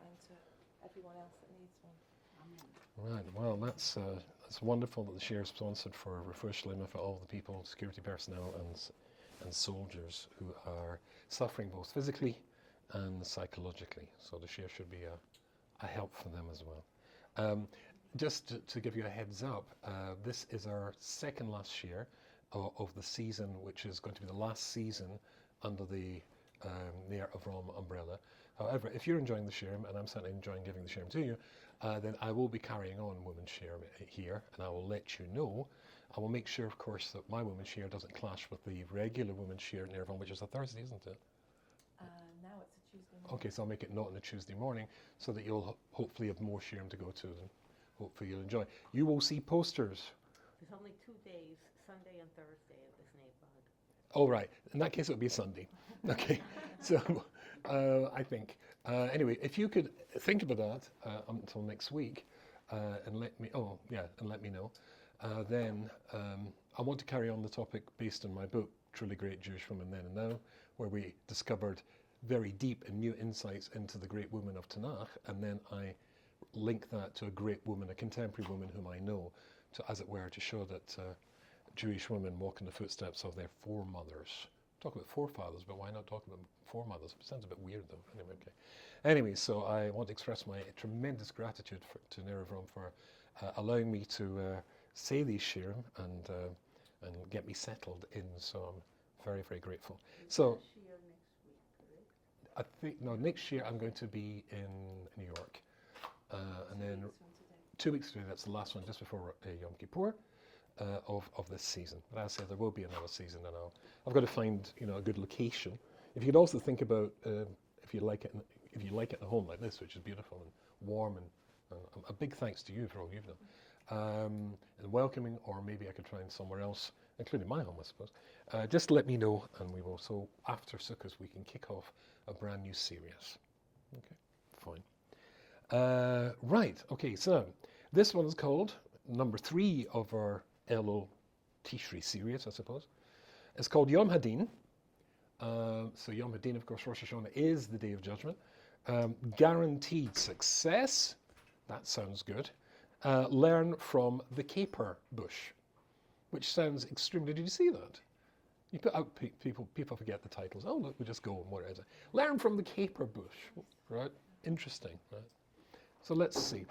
and to everyone else that needs one. Right, well, that's wonderful that the share is sponsored for Refuah Shlema for all the people, security personnel and soldiers who are suffering both physically and psychologically. So the share should be a help for them as well. Just to give you a heads up, this is our second last share of the season, which is going to be the last season under the Near Avram umbrella. However, if you're enjoying the Shiurim, and I'm certainly enjoying giving the Shiurim to you, then I will be carrying on Women's Shiurim here, and I will let you know. I will make sure, of course, that my Women's Shiur doesn't clash with the regular Women's Shiur at Near Avram, which is a Thursday, isn't it? Now it's a Tuesday morning. Okay, so I'll make it not on a Tuesday morning, so that you'll hopefully have more Shiurim to go to, and hopefully you'll enjoy. You will see posters. There's only 2 days, Sunday and Thursday, at the Snake Bog. Oh, right. In that case, it would be a Sunday. Okay. So, I think. Anyway, if you could think about that until next week, and let me know, then I want to carry on the topic based on my book, Truly Great Jewish Women Then and Now, where we discovered very deep and new insights into the great women of Tanakh, and then I link that to a great woman, a contemporary woman whom I know, to, as it were, to show that Jewish women walk in the footsteps of their foremothers. Talk about forefathers, but why not talk about foremothers? It sounds a bit weird, though. Anyway, okay. Anyway, so I want to express my tremendous gratitude to Near Avram for allowing me to say these Shiurim and get me settled in. So I'm very, very grateful. So I think next year I'm going to be in New York, and then 2 weeks today. That's the last one, just before Yom Kippur. Of this season, but as I said, there will be another season, and I've got to find a good location. If you could also think about if you like it in a home like this, which is beautiful and warm, and a big thanks to you for all you've done, and welcoming, or maybe I could find somewhere else, including my home, I suppose. Just let me know, and we will. So after Sukkot, we can kick off a brand new series. Okay, fine. Right. Okay. So this one is called number 3 of our Elul Tishri series, I suppose. It's called Yom Hadin. So Yom Hadin, of course, Rosh Hashanah is the Day of Judgment. Guaranteed success. That sounds good. Learn from the caper bush, which sounds extremely. Did you see that? You put out people forget the titles. Oh look, we just go and what is it? Learn from the caper bush, right? Interesting, right? So let's see.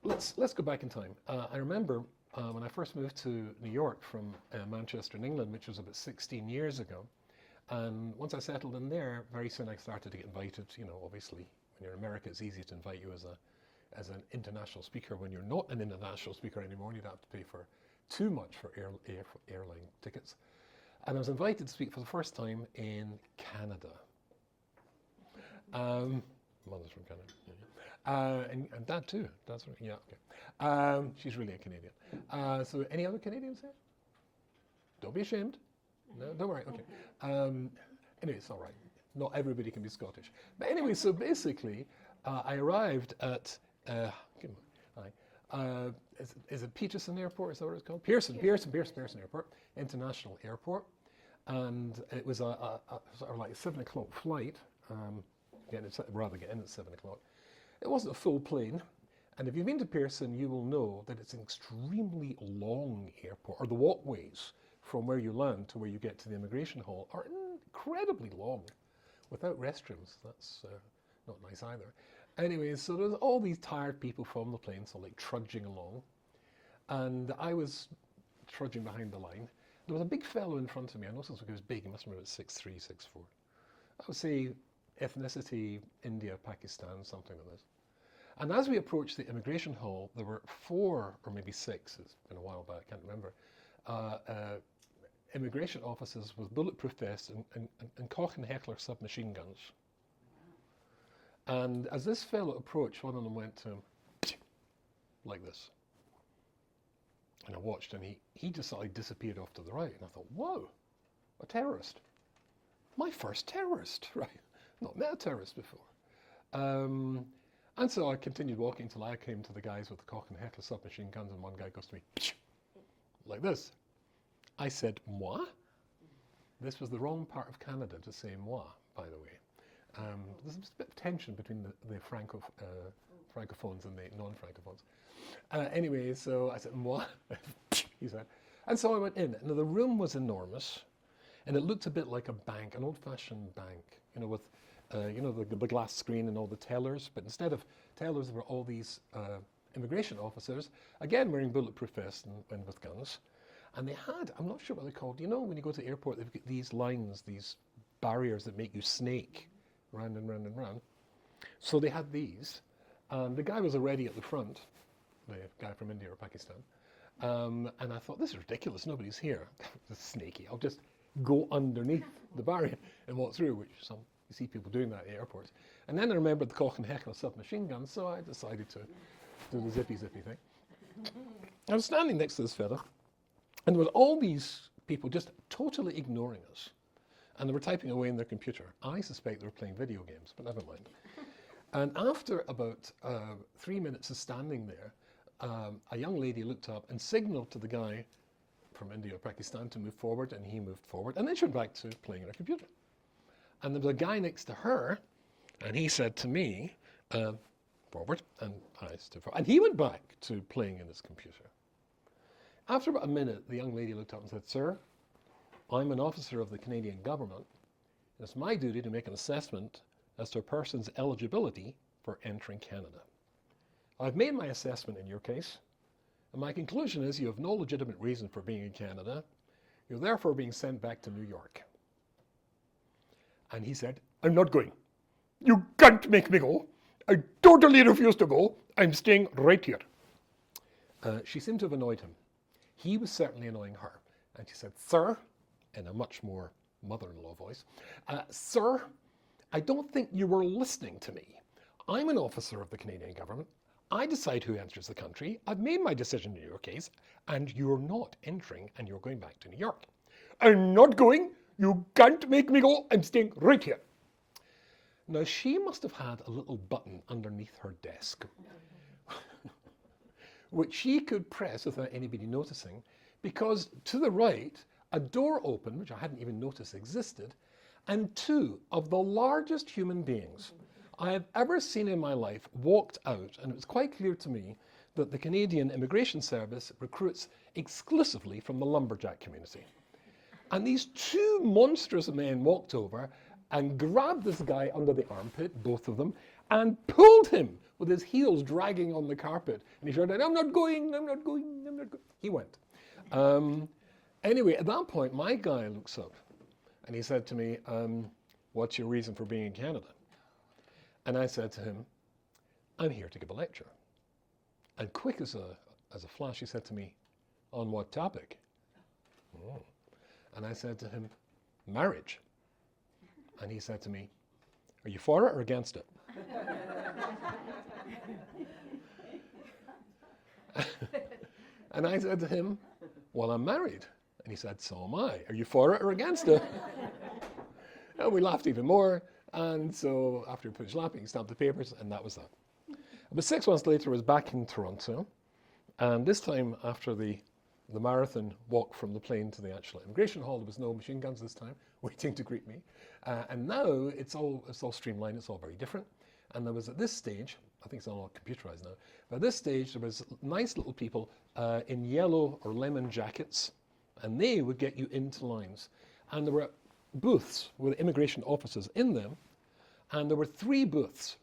Let's go back in time. I remember when I first moved to New York from Manchester in England, which was about 16 years ago. And once I settled in there, very soon I started to get invited. Obviously, when you're in America, it's easy to invite you as an international speaker. When you're not an international speaker anymore, you don't have to pay for too much for airline tickets. And I was invited to speak for the first time in Canada. Mother's from Canada. Yeah. And Dad too. That's right. Yeah. Okay. She's really a Canadian. So any other Canadians here? Don't be ashamed. No, don't worry. Okay. Anyway, it's all right. Not everybody can be Scottish. But anyway, so basically, I arrived at. Is it Peterson Airport? Is that what it's called? Pearson Airport, International Airport, and it was a sort of like a 7 o'clock flight. Getting in at 7 o'clock. It wasn't a full plane, and if you've been to Pearson, you will know that it's an extremely long airport, or the walkways from where you land to where you get to the immigration hall are incredibly long, without restrooms. That's not nice either. Anyway, so there's all these tired people from the plane, so like trudging along, and I was trudging behind the line. There was a big fellow in front of me. I noticed he was big. He must have been about 6'3", 6'4". I would say ethnicity, India, Pakistan, something like this. And as we approached the immigration hall, there were 4 or maybe 6, it's been a while back, I can't remember, immigration officers with bulletproof vests and Koch and Heckler submachine guns. And as this fellow approached, one of them went to him, like this. And I watched, and he just suddenly disappeared off to the right. And I thought, whoa, a terrorist. My first terrorist, right? Not met a terrorist before. And so I continued walking until I came to the guys with the Koch and Heckler submachine guns, and one guy goes to me, like this. I said, moi? This was the wrong part of Canada to say moi, by the way. There's a bit of tension between the francophones and the non-francophones. Anyway, so I said, moi? He said. And so I went in. Now, the room was enormous, and it looked a bit like a bank, an old-fashioned bank, with the glass screen and all the tellers. But instead of tellers, there were all these immigration officers, again wearing bulletproof vests and with guns. And they had, I'm not sure what they're called, when you go to the airport, they've got these lines, these barriers that make you snake round and round and round. So they had these. The guy was already at the front, the guy from India or Pakistan. And I thought, this is ridiculous, nobody's here. This is snaky. I'll just go underneath the barrier and walk through, which you see people doing that at airports. And then I remembered the Koch and Heckler submachine gun, so I decided to do the zippy thing. I was standing next to this fella, and there was all these people just totally ignoring us. And they were typing away in their computer. I suspect they were playing video games, but never mind. And after about 3 minutes of standing there, a young lady looked up and signaled to the guy from India or Pakistan to move forward, and he moved forward. And then she went back to playing on her computer. And there was a guy next to her, and he said to me, forward, and I stood forward. And he went back to playing in his computer. After about a minute, the young lady looked up and said, "Sir, I'm an officer of the Canadian government. It's my duty to make an assessment as to a person's eligibility for entering Canada. I've made my assessment in your case, and my conclusion is you have no legitimate reason for being in Canada. You're therefore being sent back to New York." And he said, "I'm not going. You can't make me go. I totally refuse to go. I'm staying right here." She seemed to have annoyed him. He was certainly annoying her. And she said, "Sir," in a much more mother-in-law voice, "Sir, I don't think you were listening to me. I'm an officer of the Canadian government. I decide who enters the country. I've made my decision in your case, and you're not entering, and you're going back to New York." "I'm not going. You can't make me go. I'm staying right here." Now, she must have had a little button underneath her desk, which she could press without anybody noticing, because to the right, a door opened, which I hadn't even noticed existed, and two of the largest human beings I have ever seen in my life walked out, and it was quite clear to me that the Canadian Immigration Service recruits exclusively from the lumberjack community. And these two monstrous men walked over and grabbed this guy under the armpit, both of them, and pulled him with his heels dragging on the carpet. And he shouted, "I'm not going, I'm not going, I'm not going." He went. Anyway, at that point, my guy looks up and he said to me, "What's your reason for being in Canada?" And I said to him, "I'm here to give a lecture." And quick as a flash, he said to me, "On what topic?" Oh. And I said to him, "Marriage." And he said to me, "Are you for it or against it?" And I said to him, "Well, I'm married." And he said, "So am I. Are you for it or against it?" And we laughed even more. And so after we finished laughing, he stamped the papers, and that was that. About 6 months later, I was back in Toronto. And this time, after the marathon walk from the plane to the actual immigration hall, there was no machine guns this time waiting to greet me. And now it's all streamlined, it's all very different. And there was at this stage, I think it's all computerized now, but at this stage there was nice little people in yellow or lemon jackets, and they would get you into lines. And there were booths with immigration officers in them, and there were 3 booths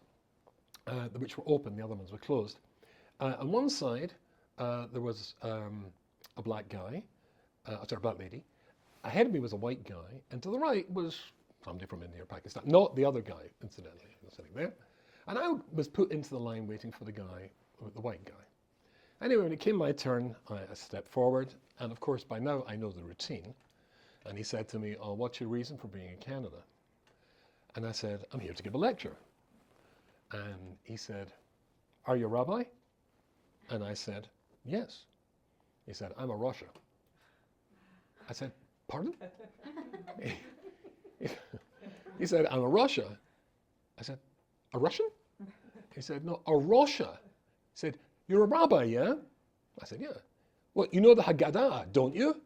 which were open, the other ones were closed. On one side there was a black guy, a black lady. Ahead of me was a white guy, and to the right was somebody from India or Pakistan, not the other guy, incidentally, who was sitting there. And I was put into the line waiting for the guy, the white guy. Anyway, when it came my turn, I stepped forward, and of course by now I know the routine. And he said to me, "Oh, what's your reason for being in Canada?" And I said, "I'm here to give a lecture." And he said, "Are you a rabbi?" And I said, "Yes." He said, "I'm a Russia." I said, "Pardon?" He said, "I'm a Russia." I said, "A Russian?" He said, "No, a Russia." He said, "You're a rabbi, yeah?" I said, "Yeah." "Well, you know the Haggadah, don't you?"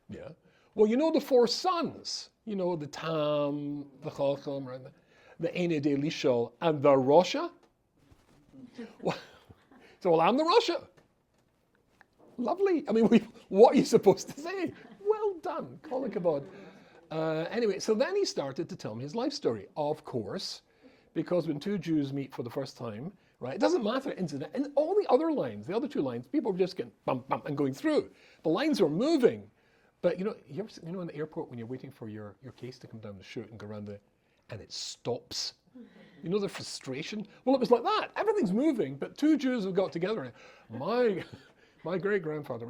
"Yeah." "Well, you know the 4 sons, you know, the Tam, the Chacham, right? the Ene de Lishol, and the Russia? So, well, I'm the Russia. Lovely. I mean, what are you supposed to say? Well done. Call it kabod. Anyway, so then he started to tell me his life story. Of course, because when two Jews meet for the first time, right, it doesn't matter, incident, and all the other lines, the other two lines, people were just getting bump, bump, and going through. The lines were moving. But you know in the airport when you're waiting for your case to come down the chute and go around and it stops? You know the frustration? Well, it was like that. Everything's moving, but two Jews have got together. My great-grandfather,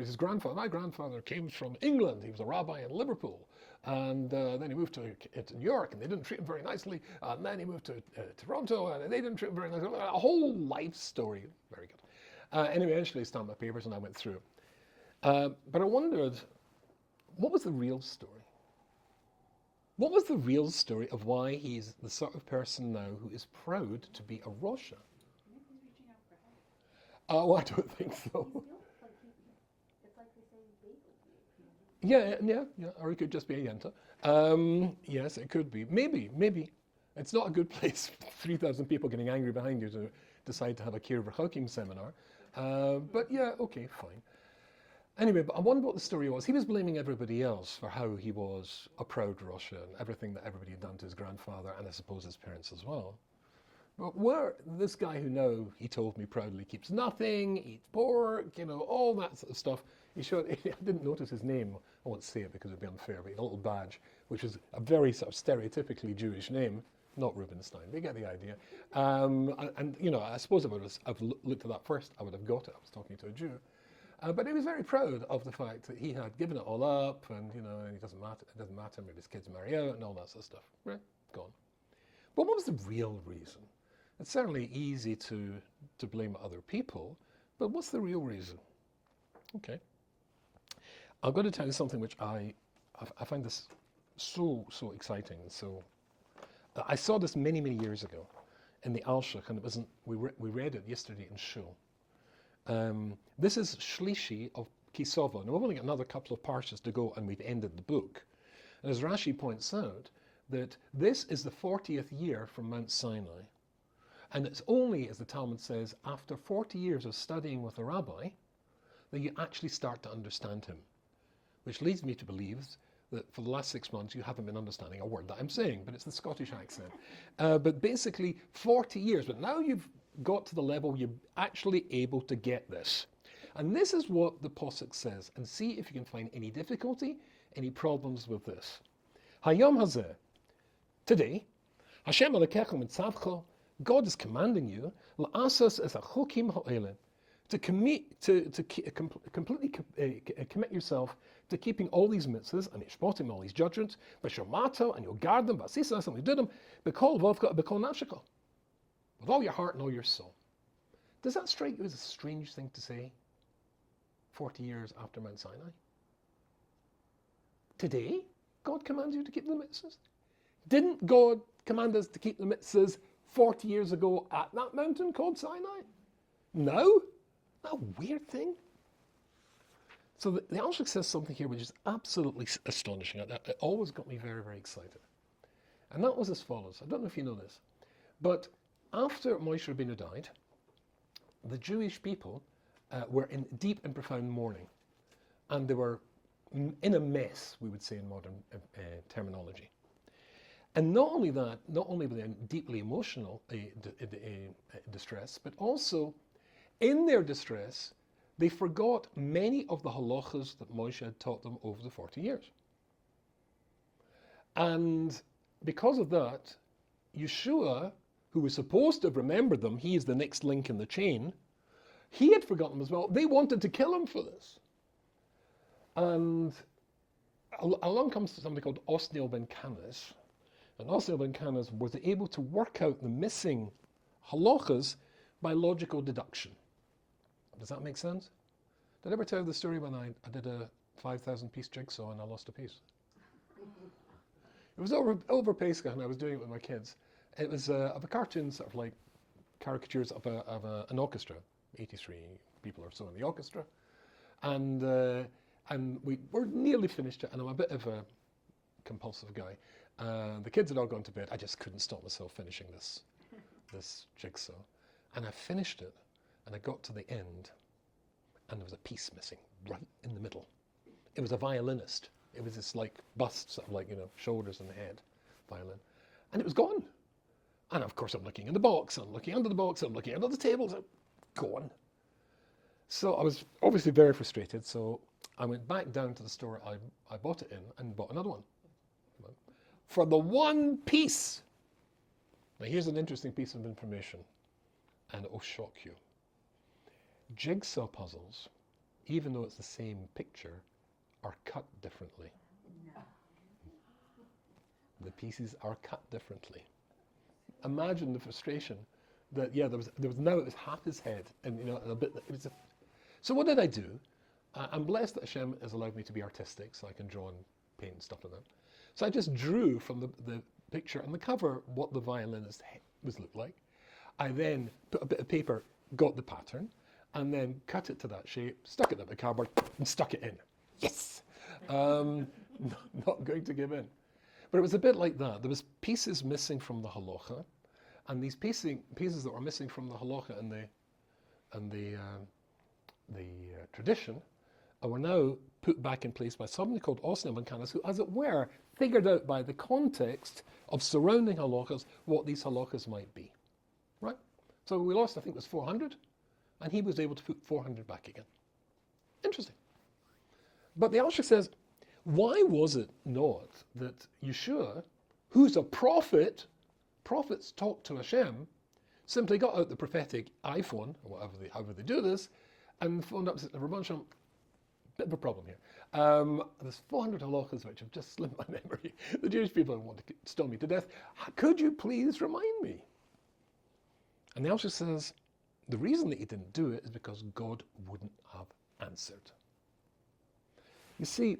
my grandfather came from England. He was a rabbi in Liverpool. And then he moved to New York, and they didn't treat him very nicely. And then he moved to Toronto, and they didn't treat him very nicely. A whole life story. Very good. Anyway, eventually I stamped my papers, and I went through. But I wondered, what was the real story? What was the real story of why he's the sort of person now who is proud to be a Russia? Maybe he's reaching out for help. Oh, I don't think so. It's like they say bagel. Yeah, or it could just be a yenta. Yes, it could be. Maybe. It's not a good place, 3,000 people getting angry behind you to decide to have a Kiruv Chakim seminar. But yeah, okay, fine. Anyway, but I wonder what the story was. He was blaming everybody else for how he was a proud Russia and everything that everybody had done to his grandfather and I suppose his parents as well. But this guy who now, he told me proudly, keeps nothing, eats pork, all that sort of stuff. I didn't notice his name. I won't say it because it would be unfair, but he had a little badge, which is a very sort of stereotypically Jewish name. Not Rubinstein, but you get the idea. I suppose if I've looked at that first, I would have got it. I was talking to a Jew. But he was very proud of the fact that he had given it all up, and it doesn't matter, maybe his kids marry out and all that sort of stuff. Right, gone. But what was the real reason? It's certainly easy to blame other people, but what's the real reason? Okay. I'm going to tell you something which I find this so exciting. So I saw this many years ago in the Alshach, and we read it yesterday in Shul. This is Shlishi of Kisova. Now we've only got another couple of parshas to go and we've ended the book. And as Rashi points out, that this is the 40th year from Mount Sinai. And it's only, as the Talmud says, after 40 years of studying with a rabbi that you actually start to understand him. Which leads me to believe that for the last 6 months you haven't been understanding a word that I'm saying, but it's the Scottish accent. But basically 40 years, but now you've got to the level you're actually able to get this. And this is what the Posuk says, and see if you can find any difficulty, any problems with this. Hayom hazeh, today, Hashem Elokecha mitzavcha, God is commanding you, la'asas es hachukim ha'olim, to completely commit yourself to keeping all these mitzvahs and mishpatim, all these judgments, b'shomato, and you'll guard them, b'asisas, and you do them, b'kol vavka, b'kol nafshika, with all your heart and all your soul. Does that strike you as a strange thing to say 40 years after Mount Sinai? Today, God commands you to keep the mitzvahs. Didn't God command us to keep the mitzvahs 40 years ago at that mountain called Sinai? No? That weird thing? So the Alshach says something here which is absolutely astonishing. It always got me very excited. And that was as follows. I don't know if you know this, but after Moshe Rabbeinu died, the Jewish people were in deep and profound mourning. And they were in a mess, we would say in modern terminology. And not only that, not only were they in deeply emotional distress, but also in their distress, they forgot many of the halachas that Moshe had taught them over the 40 years. And because of that, Yeshua, who was supposed to have remembered them, he is the next link in the chain, he had forgotten them as well. They wanted to kill him for this. And along comes somebody called Osniel ben Kanas. And Osniel ben Kanas was able to work out the missing halachas by logical deduction. Does that make sense? Did I ever tell you the story when I did a 5,000-piece jigsaw and I lost a piece? It was over Pesach and I was doing it with my kids. It was of a cartoon, sort of like caricatures of an orchestra, 83 people or so in the orchestra. And we were nearly finished it, and I'm a bit of a compulsive guy. The kids had all gone to bed. I just couldn't stop myself finishing this jigsaw. And I finished it, and I got to the end, and there was a piece missing right in the middle. It was a violinist. It was this like bust, sort of like, shoulders and head violin. And it was gone. And of course I'm looking in the box, I'm looking under the box, I'm looking under the tables, gone. So I was obviously very frustrated, so I went back down to the store I bought it in and bought another one. For the one piece. Now here's an interesting piece of information, and it will shock you. Jigsaw puzzles, even though it's the same picture, are cut differently. No. The pieces are cut differently. Imagine the frustration that, there was now it was half his head, and a bit. So what did I do? I'm blessed that Hashem has allowed me to be artistic, so I can draw and paint and stuff like that. So I just drew from the picture on the cover what the violinist was looked like. I then put a bit of paper, got the pattern, and then cut it to that shape, stuck it in the cardboard, and stuck it in. Yes! Not going to give in. But it was a bit like that. There was pieces missing from the halacha, and these pieces that were missing from the halacha and the tradition were now put back in place by somebody called Osnam and Canas, who, as it were, figured out by the context of surrounding halachas what these halachas might be. Right? So we lost, I think it was 400, and he was able to put 400 back again. Interesting. But the Alshich says, why was it not that Yeshua, who's a prophet, prophets talk to Hashem, simply got out the prophetic iPhone, or however they do this, and phoned up and said, Rabban Shalom, bit of a problem here. There's 400 halachas which have just slipped my memory. The Jewish people want to stone me to death. Could you please remind me? And the Alshich says, the reason that he didn't do it is because God wouldn't have answered. You see,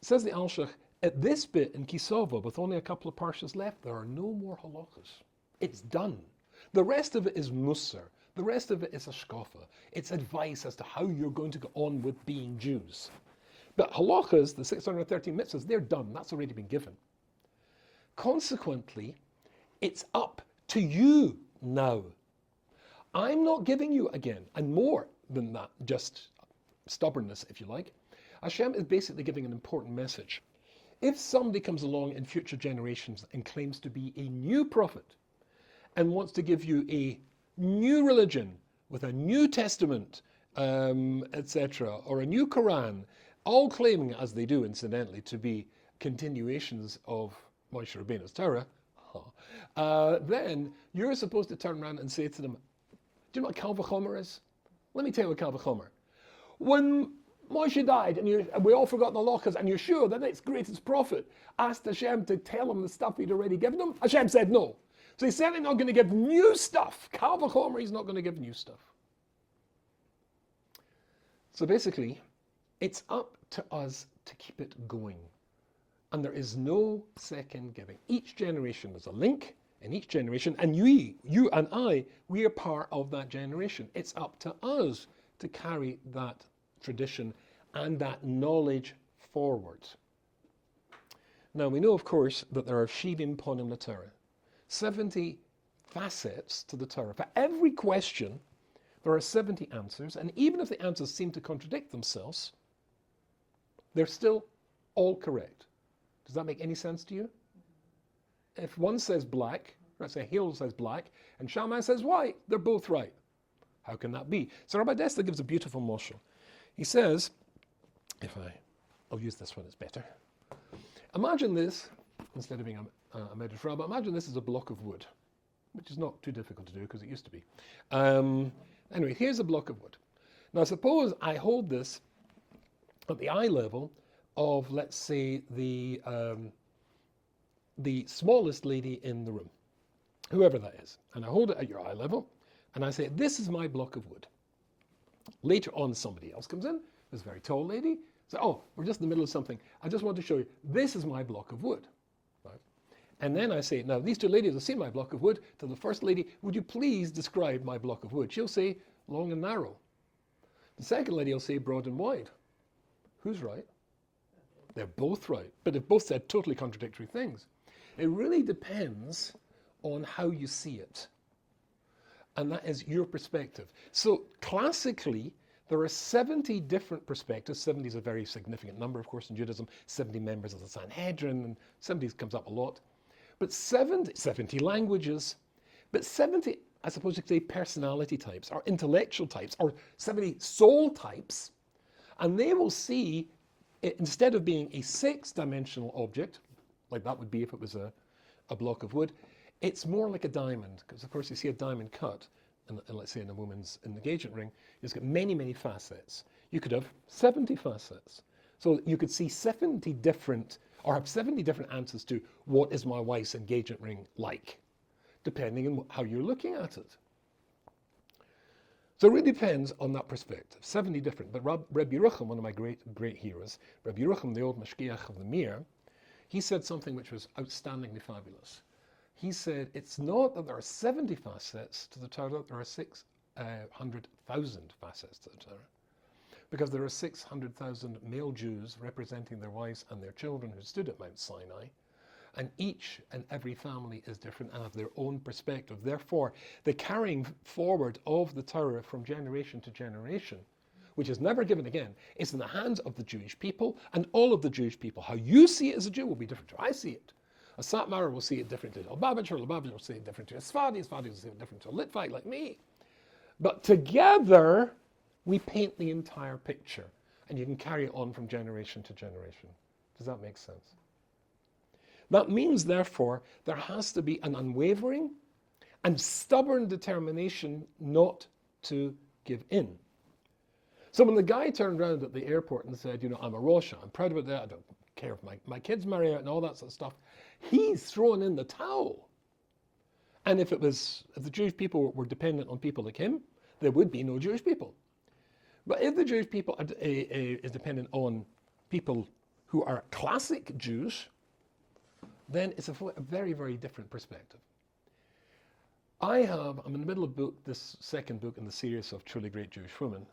says the Alshich, at this bit in Kisova, with only a couple of parshas left, there are no more halachas. It's done. The rest of it is Musar. The rest of it is hashkafa. It's advice as to how you're going to go on with being Jews. But halachas, the 613 mitzvahs, they're done. That's already been given. Consequently, it's up to you now. I'm not giving you again, and more than that, just stubbornness, if you like. Hashem is basically giving an important message. If somebody comes along in future generations and claims to be a new prophet and wants to give you a new religion with a new testament, etc., or a new Quran, all claiming, as they do incidentally, to be continuations of Moshe Rabbeinu's Torah, then you're supposed to turn around and say to them, do you know what Kal V'chomer is? Let me tell you what Kal V'chomer. When Moshe died, and we all forgot the halachas, and Yeshua, the next greatest prophet, asked Hashem to tell him the stuff he'd already given him, Hashem said no. So he's certainly not going to give new stuff. Kal V'chomer, he's not going to give new stuff. So basically, it's up to us to keep it going. And there is no second giving. Each generation, there's a link in each generation, and you and I, we are part of that generation. It's up to us to carry that tradition and that knowledge forward. Now, we know, of course, that there are Shiurim Ponim LaTorah, 70 facets to the Torah. For every question, there are 70 answers, and even if the answers seem to contradict themselves, they're still all correct. Does that make any sense to you? If one says black, let's say Hillel says black, and Shammai says white, they're both right. How can that be? So Rabbi Dessler gives a beautiful moshel. He says, I'll use this one, it's better. Imagine this, instead of being a Medrash Rabbah, imagine this is a block of wood, which is not too difficult to do because it used to be. Anyway, here's a block of wood. Now suppose I hold this at the eye level of, let's say, the smallest lady in the room, whoever that is. And I hold it at your eye level, and I say, this is my block of wood. Later on, somebody else comes in, this very tall lady, say, oh, we're just in the middle of something. I just want to show you, this is my block of wood. Right? And then I say, now these two ladies have seen my block of wood. To the first lady, would you please describe my block of wood? She'll say, long and narrow. The second lady will say, broad and wide. Who's right? They're both right, but they've both said totally contradictory things. It really depends on how you see it. And that is your perspective. So classically, there are 70 different perspectives. 70 is a very significant number, of course, in Judaism. 70 members of the Sanhedrin, and 70 comes up a lot. But 70 languages, but 70, I suppose you could say, personality types, or intellectual types, or 70 soul types. And they will see, it, instead of being a 6-dimensional object, like that would be if it was a block of wood, it's more like a diamond, because of course you see a diamond cut, and let's say in a woman's engagement ring, it's got many, many facets. You could have 70 facets. So you could see 70 different, or have 70 different answers to what is my wife's engagement ring like, depending on how you're looking at it. So it really depends on that perspective. 70 different. But Rabbi Yerucham, one of my great heroes, Rabbi Yerucham, the old Mashgiach of the Mir, he said something which was outstandingly fabulous. He said, it's not that there are 70 facets to the Torah, there are 600,000 facets to the Torah. Because there are 600,000 male Jews representing their wives and their children who stood at Mount Sinai. And each and every family is different and have their own perspective. Therefore, the carrying forward of the Torah from generation to generation, which is never given again, is in the hands of the Jewish people and all of the Jewish people. How you see it as a Jew will be different to how I see it. A Satmar will see it differently to a Lubavitcher will see it different to a Sfadi will see it different to a Litvak like me. But together, we paint the entire picture, and you can carry it on from generation to generation. Does that make sense? That means, therefore, there has to be an unwavering and stubborn determination not to give in. So when the guy turned around at the airport and said, I'm a Rocha, I'm proud about that, I don't care if my kids marry out and all that sort of stuff, he's thrown in the towel. And if the Jewish people were dependent on people like him, there would be no Jewish people. But if the Jewish people is dependent on people who are classic Jews, then it's a very, very different perspective. I'm in the middle of this second book in the series of Truly Great Jewish Women.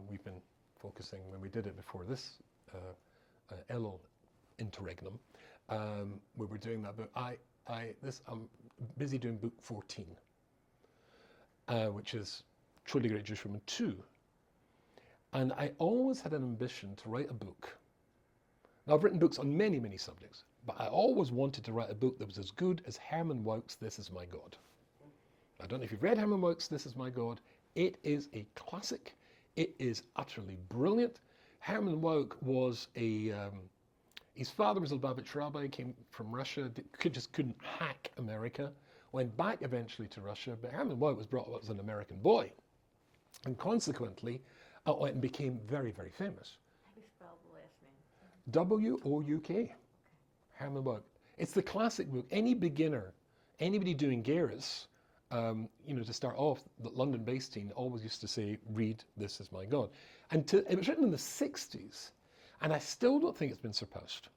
We've been focusing, when we did it before this Elul interregnum, we were doing that book. I'm busy doing book 14, which is Truly Great Jewish Women 2. And I always had an ambition to write a book. Now, I've written books on many, many subjects, but I always wanted to write a book that was as good as Herman Wouk's This Is My God. I don't know if you've read Herman Wouk's This Is My God. It is a classic. It is utterly brilliant. Herman Wouk was his father was a Lubavitch rabbi, came from Russia, couldn't hack America, went back eventually to Russia, but Herman Wouk was brought up as an American boy, and consequently went and became very, very famous. How do you spell the last name? W-O-U-K. Herman Wouk. It's the classic book. Any beginner, anybody doing Geras, to start off, the London-based team always used to say, read This Is My God. And it was written in the 60s, and I still don't think it's been surpassed.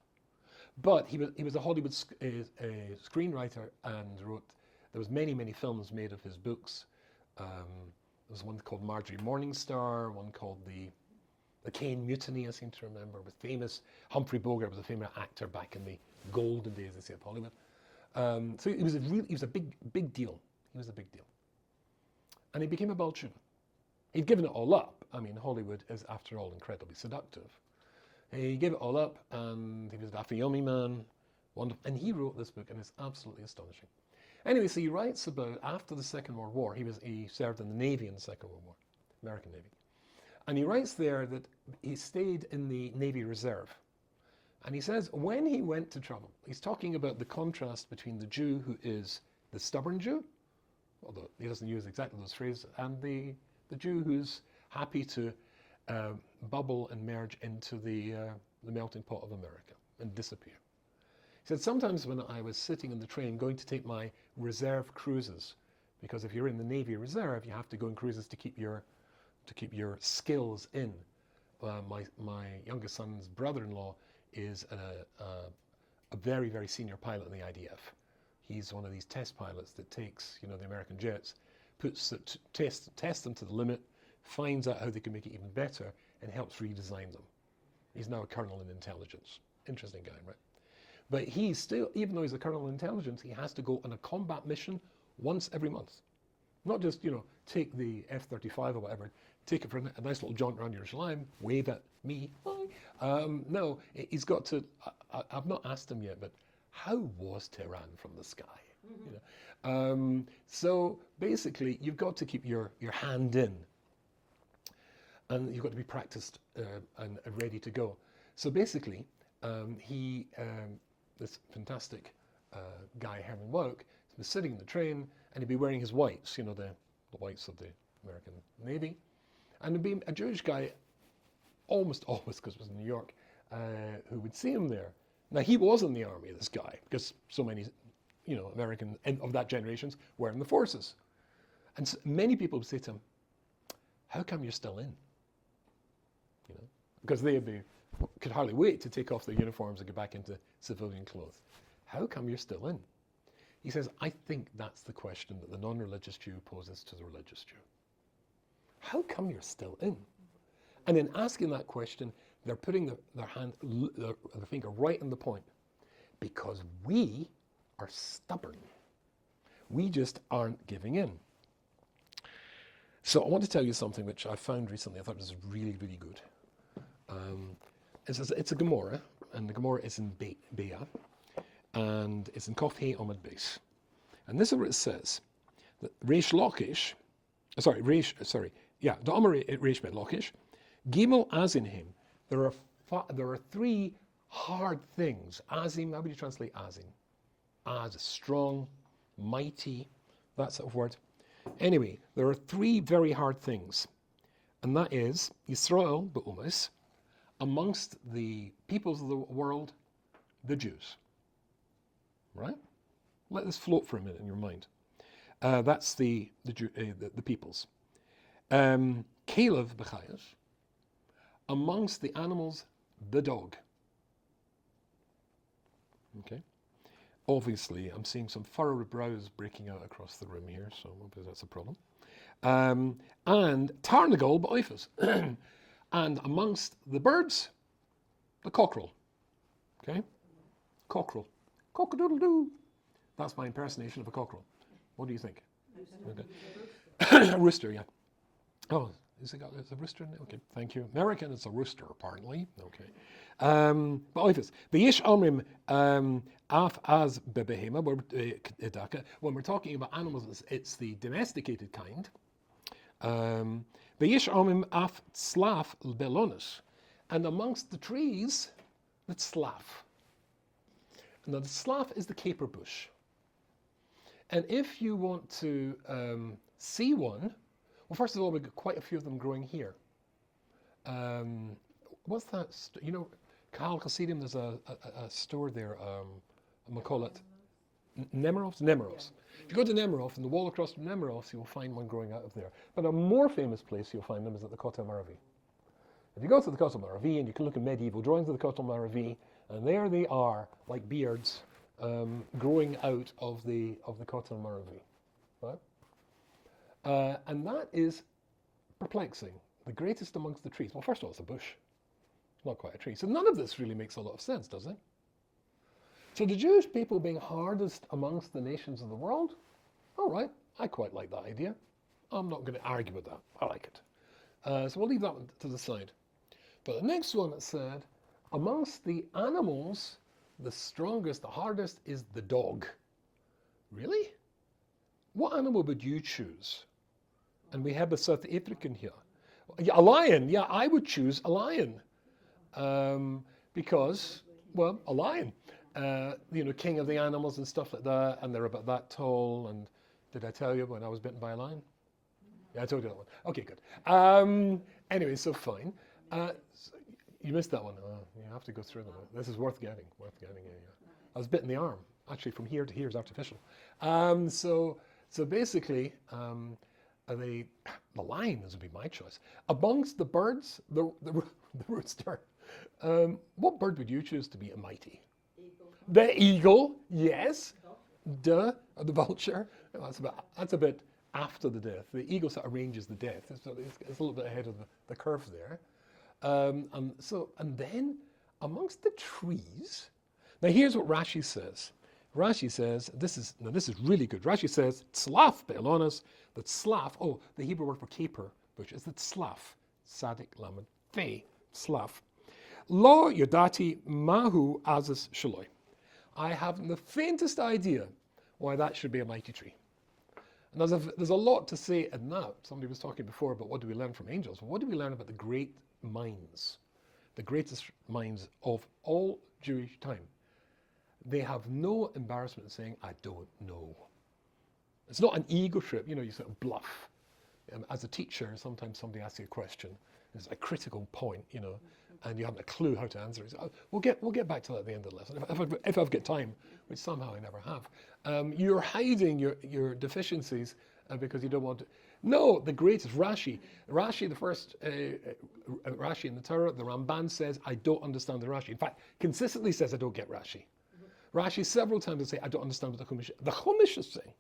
But he was a Hollywood screenwriter and there was many, many films made of his books. There was one called Marjorie Morningstar, one called the Caine Mutiny, I seem to remember, was famous. Humphrey Bogart was a famous actor back in the golden days, they say, of Hollywood. So he was a big deal. He was a big deal. And he became a Balchun. He'd given it all up. I mean, Hollywood is, after all, incredibly seductive. He gave it all up, and he was a Dafyomi man, wonderful. And he wrote this book, and it's absolutely astonishing. Anyway, so he writes about, after the Second World War, he served in the Navy in the Second World War, American Navy. And he writes there that he stayed in the Navy Reserve. And he says when he went to travel, he's talking about the contrast between the Jew who is the stubborn Jew, although he doesn't use exactly those phrases, and the Jew who's happy to bubble and merge into the melting pot of America and disappear. He said, sometimes when I was sitting in the train going to take my reserve cruises, because if you're in the Navy Reserve, you have to go on cruises to keep your skills in. My youngest son's brother-in-law is a very, very senior pilot in the IDF. He's one of these test pilots that takes, the American jets, tests them to the limit, finds out how they can make it even better, and helps redesign them. He's now a colonel in intelligence. Interesting guy, right? But he's still, even though he's a colonel in intelligence, he has to go on a combat mission once every month. Not just, take the F-35 or whatever, take it for a nice little jaunt around Jerusalem, wave at me. No, he's got to, I've not asked him yet, but how was Tehran from the sky? So basically, you've got to keep your hand in. And you've got to be practiced and ready to go. So basically, this fantastic guy, Herman Wouk, was sitting in the train, and he'd be wearing his whites, the whites of the American Navy. And there'd be a Jewish guy, almost always, because it was in New York, who would see him there. Now, he was in the army, this guy, because so many, American of that generation were in the forces. And so many people would say to him, how come you're still in? Because they could hardly wait to take off their uniforms and go back into civilian clothes. How come you're still in? He says, I think that's the question that the non-religious Jew poses to the religious Jew. How come you're still in? And in asking that question, they're putting their finger right on the point. Because we are stubborn. We just aren't giving in. So I want to tell you something which I found recently. I thought was really, really good. It's a Gemara, and the Gemara is in Be'ah, and it's in Kof Hei Omid Beis. And this is what it says: that Reish Bet Lachish, Gimel Azin him. There are three hard things. Azim, how would you translate Azim? Az, strong, mighty, that sort of word. Anyway, there are three very hard things, and that is Yisrael be'umas, amongst the peoples of the world, the Jews. Right? Let this float for a minute in your mind. That's the peoples. Kalev b'chayas, amongst the animals, the dog. Okay. Obviously, I'm seeing some furrowed brows breaking out across the room here, so maybe that's a problem. And Tarnagal b'oifas. And amongst the birds, the cockerel. Okay? Cockerel. Cock-a-doodle-doo. That's my impersonation of a cockerel. What do you think? Okay. A rooster, yeah. Oh, is it a rooster in it? Okay, thank you. American, it's a rooster, apparently. Okay. But the Ish Omrim Af Az Bebehema, when we're talking about animals, it's the domesticated kind. V'yish omim af tzlaf belonis, and amongst the trees, the tzlaf. Now the tzlaf is the caper bush, and if you want to see one, well, first of all, we've got quite a few of them growing here. What's that? Kahal Hasidim, there's a store there. I'm call it Nemirovs. Nemirovs. If you go to Nemirov, and the wall across from Nemirovs, you'll find one growing out of there. But a more famous place you'll find them is at the Kotel Maravi. If you go to the Kotel Maravi, and you can look at medieval drawings of the Kotel Maravi, and there they are, like beards, growing out of the Kotel Maravi. Right? And that is perplexing. The greatest amongst the trees. Well, first of all, it's a bush. It's not quite a tree. So none of this really makes a lot of sense, does it? So the Jewish people being hardest amongst the nations of the world, all right, I quite like that idea. I'm not going to argue with that. I like it. So we'll leave that one to the side. But the next one that said, amongst the animals, the strongest, the hardest is the dog. Really? What animal would you choose? And we have a South African here. A lion. Yeah, I would choose a lion. Because, well, a lion. King of the animals and stuff like that, and they're about that tall. And did I tell you when I was bitten by a lion? Yeah, I told you that one. Okay, good. Anyway, so fine. You missed that one. You have to go through them. This is worth getting. Yeah. I was bitten in the arm. Actually, from here to here is artificial. So basically, the lions would be my choice. Amongst the birds, the rooster. What bird would you choose to be a mighty? The eagle, yes. The vulture. That's a bit after the death. The eagle sort of arranges the death. It's a little bit ahead of the curve there. And then amongst the trees, Now here's what Rashi says. Rashi says, this is really good. Rashi says, tzlaf be'elonis, that tzlaf, the Hebrew word for caper bush is the tzlaf, sadik lamed fe, tzlaf. Lo yodati mahu azis shaloi. I haven't the faintest idea why that should be a mighty tree. And there's a lot to say in that. Somebody was talking before about what do we learn from angels. What do we learn about the great minds, the greatest minds of all Jewish time? They have no embarrassment in saying, I don't know. It's not an ego trip, you sort of bluff. As a teacher, sometimes somebody asks you a question, it's a critical point, and you haven't a clue how to answer it. So we'll get back to that at the end of the lesson, if I've got time, which somehow I never have. You're hiding your deficiencies because you don't want to. No, the greatest, Rashi, the first Rashi in the Torah, the Ramban says, I don't understand the Rashi. In fact, consistently says, I don't get Rashi. Rashi several times will say, I don't understand what the Chumash is saying.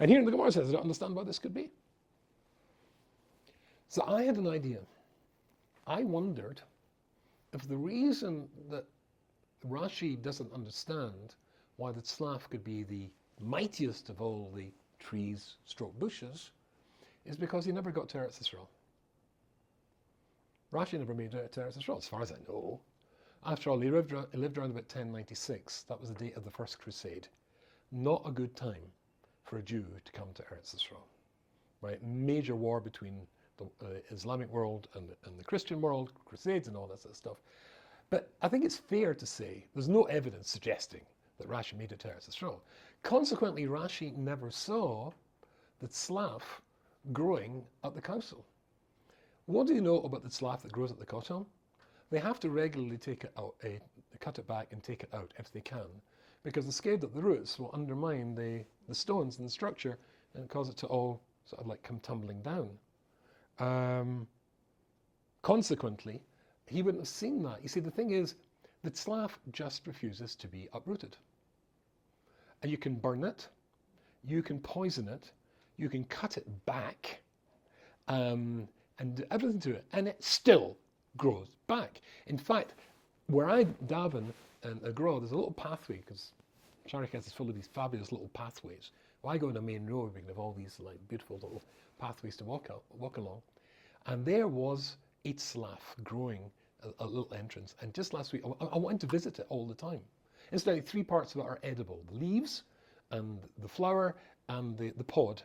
And here in the Gemara says, I don't understand what this could be. So I had an idea. I wondered if the reason that Rashi doesn't understand why the tzlaf could be the mightiest of all the trees stroke bushes is because he never got to Eretz Yisrael. Rashi never made it to Eretz Yisrael, as far as I know. After all, he lived around about 1096. That was the date of the First Crusade. Not a good time for a Jew to come to Eretz Yisrael. Right? Major war between the Islamic world and the Christian world, Crusades and all that sort of stuff. But I think it's fair to say there's no evidence suggesting that Rashi made it to Eretz Yisrael. Consequently, Rashi never saw the tzlaf growing at the council. What do you know about the tzlaf that grows at the kotel? They have to regularly take it out, cut it back and take it out if they can, because they're scared that the roots will undermine the stones and the structure and cause it to all sort of like come tumbling down. Consequently, he wouldn't have seen that. You see, the thing is, the tzlaf just refuses to be uprooted. And you can burn it, you can poison it, you can cut it back, and do everything to it, and it still grows back. In fact, where I daven and grow, there's a little pathway, because Sharikes is full of these fabulous little pathways. Well, I go on a main road, we can have all these like beautiful little pathways to walk along. And there was a tzlaf growing a little entrance. And just last week, I wanted to visit it all the time. Incidentally, 3 parts of it are edible. The leaves, and the flower, and the pod.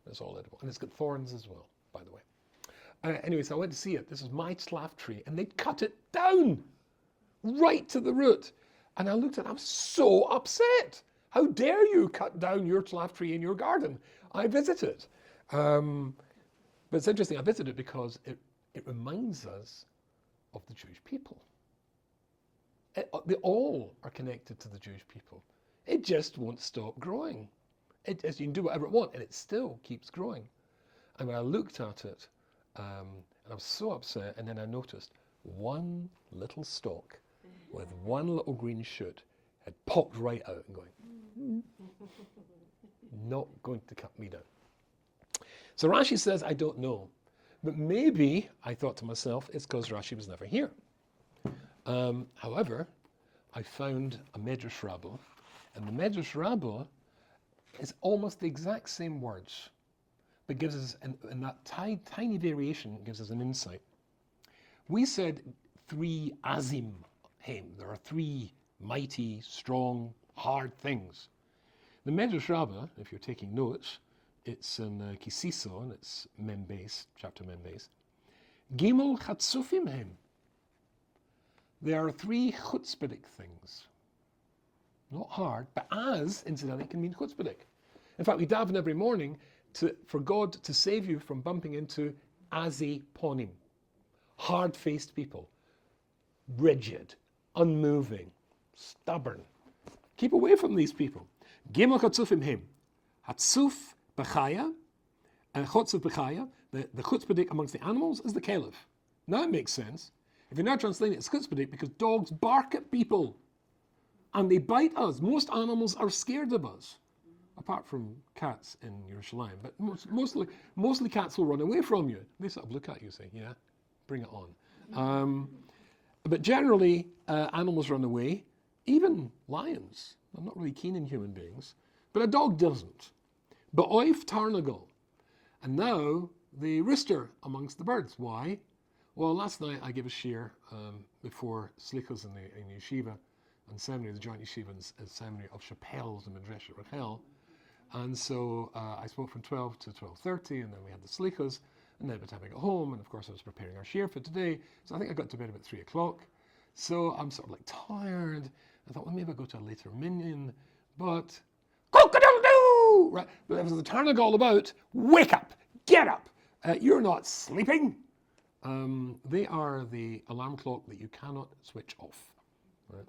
It's all edible. And it's got thorns as well, by the way. Anyway, so I went to see it. This is my tzlaf tree. And they'd cut it down right to the root. And I looked at it, I was so upset. How dare you cut down your tzlaf tree in your garden? I visited. But it's interesting, I visited because it reminds us of the Jewish people. They all are connected to the Jewish people. It just won't stop growing. You can do whatever it wants, and it still keeps growing. And when I looked at it, and I was so upset, and then I noticed one little stalk with one little green shoot had popped right out and going, not going to cut me down. So Rashi says, I don't know. But maybe, I thought to myself, it's because Rashi was never here. However, I found a Medrash Rabbah, and the Medrash Rabbah is almost the exact same words, but gives us, in that tiny variation, gives us an insight. We said 3 azim hem. There are 3 mighty, strong, hard things. The Medrash Rabbah, if you're taking notes, it's in Kisiso, and it's Membeis, chapter Membeis. Gimel chatzufim hem. There are 3 chutzpahdik things. Not hard, but as, incidentally, can mean chutzpahdik. In fact, we daven every morning for God to save you from bumping into azi ponim, hard-faced people, rigid, unmoving, stubborn. Keep away from these people. Gimel chatzufim hem. Hatzuf b'chaya, chotzuf b'chaya, the chutzpahdik amongst the animals is the caliph. Now it makes sense. If you're now translating it, it's chutzpahdik because dogs bark at people and they bite us. Most animals are scared of us, apart from cats in Yerushalayim. But mostly cats will run away from you. They sort of look at you and say, yeah, bring it on. But generally, animals run away. even lions. I'm not really keen in human beings, but a dog doesn't. But oif tarnagal. And now the rooster amongst the birds. Why? Well, last night I gave a shir before slichos in yeshiva and seminary, the joint yeshiva and seminary of Chappelle's and Midrash Rachel. And so I spoke from 12 to 12:30, and then we had the slichos, and then by the time I got home, and of course I was preparing our shir for today, so I think I got to bed about 3 o'clock. So I'm sort of like tired. I thought, well, maybe I'll go to a later minion, but cock-a-doodle-doo! Right? But it was the Tarnag all about, wake up, get up, you're not sleeping. They are the alarm clock that you cannot switch off. Right?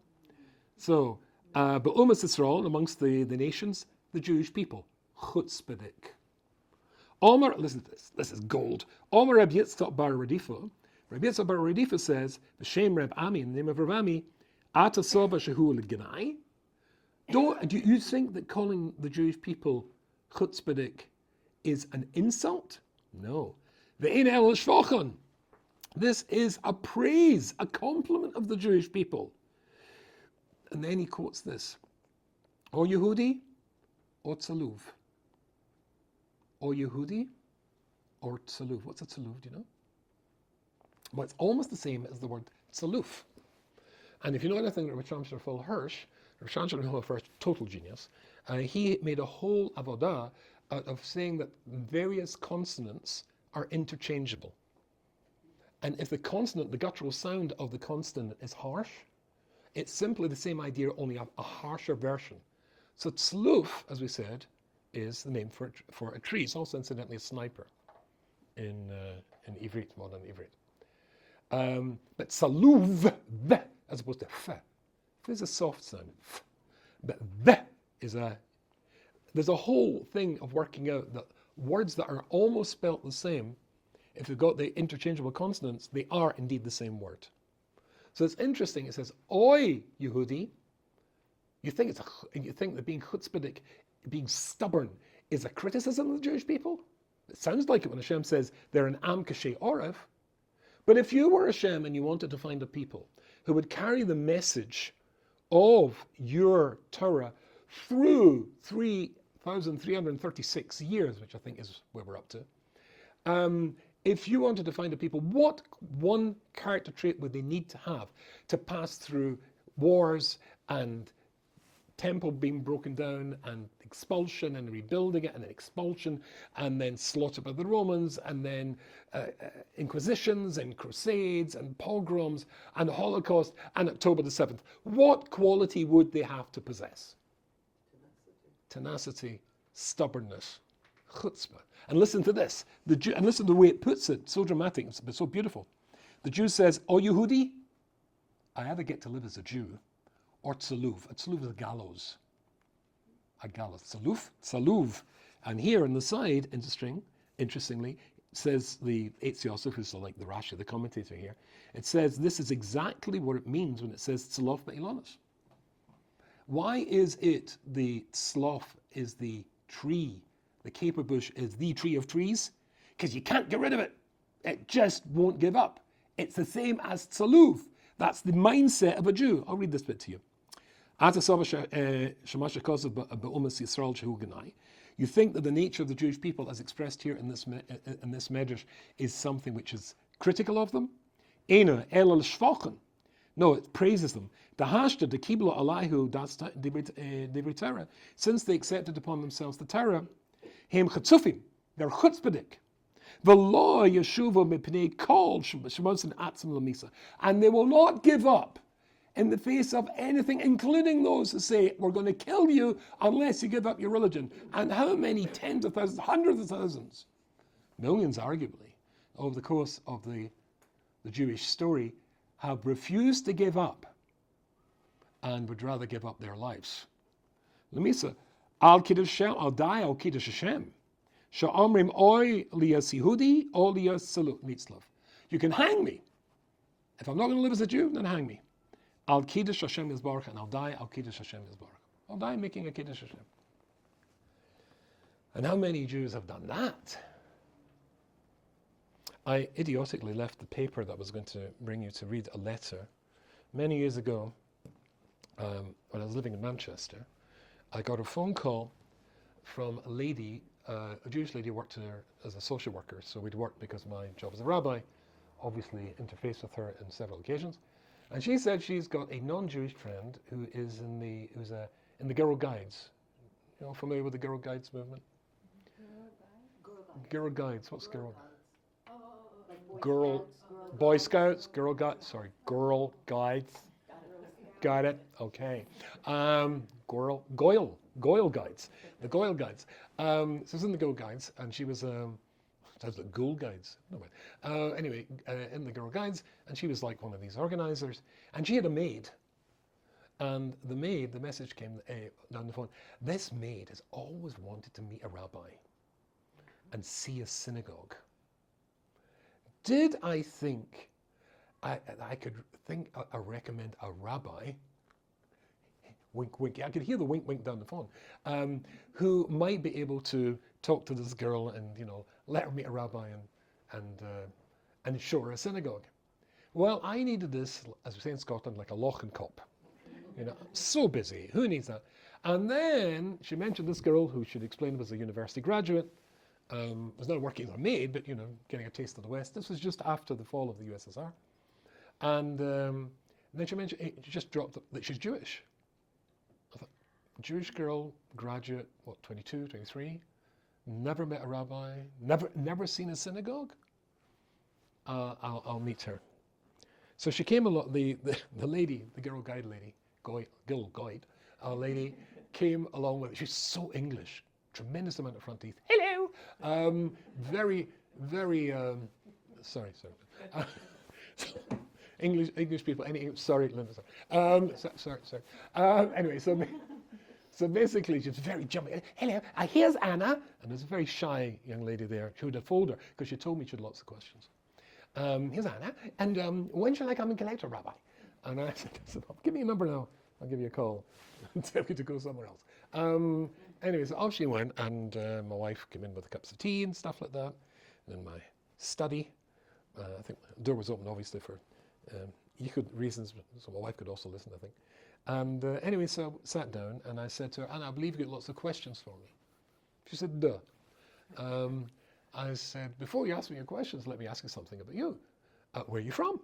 So, but Umas Yisrael, amongst the nations, the Jewish people, chutzpahdik. Omer, listen to this, this is gold. Omer Reb Yitzchak bar Radifa. Reb Yitzchak bar Radifa says, B'shem Reb Ami, in the name of Reb Ami, Ata Sova Shehu L'Genai. Do you think that calling the Jewish people chutzpahdik is an insult? No. Ve'en el shvachon. This is a praise, a compliment of the Jewish people. And then he quotes this. O Yehudi, o Tzaluv. O Yehudi, or Tzaluv. What's a Tzaluv, do you know? Well, it's almost the same as the word Tzaluf. And if you know anything about Rav Chaim Hirsch, Rav Chaim Hirsch, total genius, he made a whole avodah out of saying that various consonants are interchangeable. And if the consonant, the guttural sound of the consonant is harsh, it's simply the same idea, only a harsher version. So tzluf, as we said, is the name for a tree. It's also incidentally a sniper in Ivrit, modern Ivrit. But saluv, as opposed to f. F is a soft sound. F. But is there's a whole thing of working out that words that are almost spelt the same, if you've got the interchangeable consonants, they are indeed the same word. So it's interesting. It says, "Oi, Yehudi." You think that being chutzpahdik, being stubborn, is a criticism of the Jewish people? It sounds like it when Hashem says they're an am kashay orev. But if you were Hashem and you wanted to find a people who would carry the message of your Torah through 3,336 years, which I think is where we're up to, if you wanted to find a people, what one character trait would they need to have to pass through wars and temple being broken down and expulsion and rebuilding it and then expulsion and then slaughter by the Romans and then inquisitions and crusades and pogroms and the Holocaust and October the 7th? What quality would they have to possess? Tenacity, stubbornness, chutzpah. And listen to this, and listen to the way it puts it, so dramatic, but so beautiful. The Jew says, "O Yehudi, I either get to live as a Jew or tzaluv." A tzaluv is a gallows. A gallows. Tzaluv. And here on the side, interestingly, it says the Eitz Yosef, who's like the Rashi, the commentator here, it says this is exactly what it means when it says tzalof be'ilonos. Why is it the tzlof is the tree? The caper bush is the tree of trees? Because you can't get rid of it. It just won't give up. It's the same as tzaluv. That's the mindset of a Jew. I'll read this bit to you. You think that the nature of the Jewish people, as expressed here in this medrash, is something which is critical of them? No, it praises them. Since they accepted upon themselves the Torah, they're chutzpahdik. And they will not give up in the face of anything, including those who say, we're going to kill you unless you give up your religion. And how many tens of thousands, hundreds of thousands, millions arguably, over the course of the Jewish story, have refused to give up and would rather give up their lives. Lemisa, Al Kiddush Hashem, I'll die, Al Kiddush Hashem. Sha'omrim oi liyas Yehudi, oi liyas Nitzlav. You can hang me. If I'm not going to live as a Jew, then hang me. Al Kiddush Hashem Yisbarach, and I'll die, Al Kiddush Hashem Yisbarach. I'll die making a Kiddush Hashem. And how many Jews have done that? I idiotically left the paper that was going to bring you to read a letter many years ago when I was living in Manchester, I got a phone call from a lady, a Jewish lady who worked there as a social worker. So we'd worked because my job as a rabbi, obviously interfaced with her on several occasions. And she said she's got a non-Jewish friend who is in the Girl Guides. You know, familiar with the Girl Guides movement? Girl Guides. What's Girl? Girl, Boy Scouts, Girl Guides. Sorry, Girl Guides. Got it. Okay. Goyle Guides. The Goyle Guides. So it's in the Girl Guides, and she was sounds like Ghoul Guides. No mind. Anyway, in the Girl Guides, and she was like one of these organisers, and she had a maid. And the message came down the phone. This maid has always wanted to meet a rabbi and see a synagogue. Did I think I could recommend a rabbi? Wink, wink. I could hear the wink, wink down the phone. Who might be able to talk to this girl and let her meet a rabbi and show her a synagogue. Well, I needed this, as we say in Scotland, like a Lochenkop. So busy. Who needs that? And then she mentioned this girl who she'd explained was a university graduate. Was not working as a maid, but getting a taste of the West. This was just after the fall of the USSR. And then she mentioned, she just dropped that she's Jewish. I thought, Jewish girl, graduate, 22, 23, never met a rabbi, never seen a synagogue? I'll meet her. So she came along, the lady, the Girl Guide lady, Girl Guide lady, came along with, she's so English, tremendous amount of front teeth. Hello! Very, very, sorry. English people, sorry, Linda, sorry. Anyway, so basically she's very jumpy. Hello, here's Anna. And there's a very shy young lady there who had a folder because she told me she had lots of questions. Here's Anna, and when shall I come and collect her, Rabbi? And I said, give me a number now, I'll give you a call and tell you to go somewhere else. Anyway, so off she went, and my wife came in with cups of tea and stuff like that. And in my study, I think the door was open, obviously, for yichud reasons, so my wife could also listen, I think. And anyway, so I sat down, and I said to her, Anna, I believe you've got lots of questions for me. She said, duh. I said, before you ask me your questions, let me ask you something about you. Where are you from?